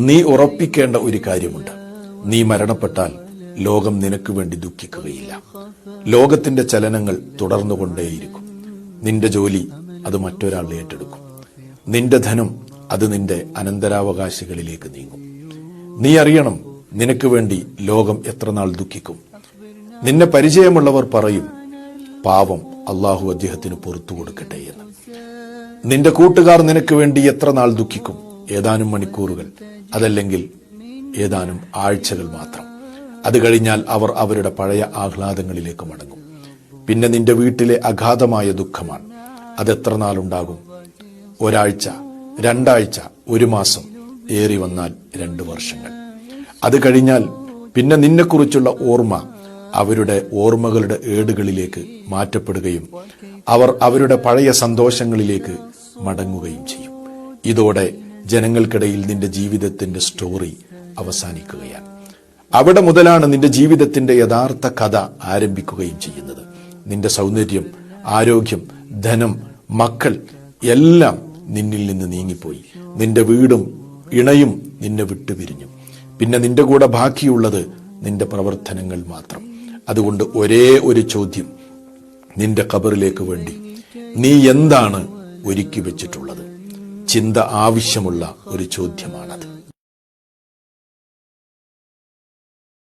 നീ ഉറപ്പിക്കേണ്ട ഒരു കാര്യമുണ്ട്. നീ മരണപ്പെട്ടാൽ ലോകം നിനക്ക് വേണ്ടി ദുഃഖിക്കുകയില്ല. ലോകത്തിന്റെ ചലനങ്ങൾ തുടർന്നുകൊണ്ടേയിരിക്കും. നിന്റെ ജോലി അത് മറ്റൊരാൾ ഏറ്റെടുക്കും. നിന്റെ ധനം അത് നിന്റെ അനന്തരാവകാശികളിലേക്ക് നീങ്ങും. നീ അറിയണം, നിനക്ക് വേണ്ടി ലോകം എത്ര നാൾ ദുഃഖിക്കും. നിന്നെ പരിചയമുള്ളവർ പറയും, പാവം, അള്ളാഹു അദ്ദേഹത്തിന് പുറത്തു കൊടുക്കട്ടെ എന്ന്. നിന്റെ കൂട്ടുകാർ നിനക്ക് വേണ്ടി എത്ര നാൾ ദുഃഖിക്കും. ഏതാനും മണിക്കൂറുകൾ, അതല്ലെങ്കിൽ ഏതാനും ആഴ്ചകൾ മാത്രം. അത് കഴിഞ്ഞാൽ അവർ അവരുടെ പഴയ ആഹ്ലാദങ്ങളിലേക്ക് മടങ്ങും. പിന്നെ നിന്റെ വീട്ടിലെ അഗാധമായ ദുഃഖമാണ്. അതെത്ര നാളുണ്ടാകും? ഒരാഴ്ച, രണ്ടാഴ്ച, ഒരു മാസം, ഏറി വന്നാൽ 2 വർഷങ്ങൾ. അത് കഴിഞ്ഞാൽ പിന്നെ നിന്നെക്കുറിച്ചുള്ള ഓർമ്മ അവരുടെ ഓർമ്മകളുടെ ഏടുകളിലേക്ക് മാറ്റപ്പെടുകയും അവർ അവരുടെ പഴയ സന്തോഷങ്ങളിലേക്ക് മടങ്ങുകയും ചെയ്യും. ഇതോടെ ജനങ്ങൾക്കിടയിൽ നിന്റെ ജീവിതത്തിന്റെ സ്റ്റോറി അവസാനിക്കുകയാണ്. അവിടെ മുതലാണ് നിന്റെ ജീവിതത്തിന്റെ യഥാർത്ഥ കഥ ആരംഭിക്കുകയും ചെയ്യുന്നത്. നിന്റെ സൗന്ദര്യം, ആരോഗ്യം, ധനം, മക്കൾ എല്ലാം നിന്നിൽ നിന്ന് നീങ്ങിപ്പോയി. നിന്റെ വീടും ഇണയും നിന്നെ വിട്ടുപിരിഞ്ഞു. പിന്നെ നിന്റെ കൂടെ ബാക്കിയുള്ളത് നിന്റെ പ്രവർത്തനങ്ങൾ മാത്രം. അതുകൊണ്ട് ഒരേ ഒരു ചോദ്യം നിന്റെ ഖബറിലേക്ക് വേണ്ടി: നീ എന്താണ് ഒരുക്കി വെച്ചിട്ടുള്ളത്? ചിന്ത ആവശ്യമുള്ള ഒരു ചോദ്യമാണത്.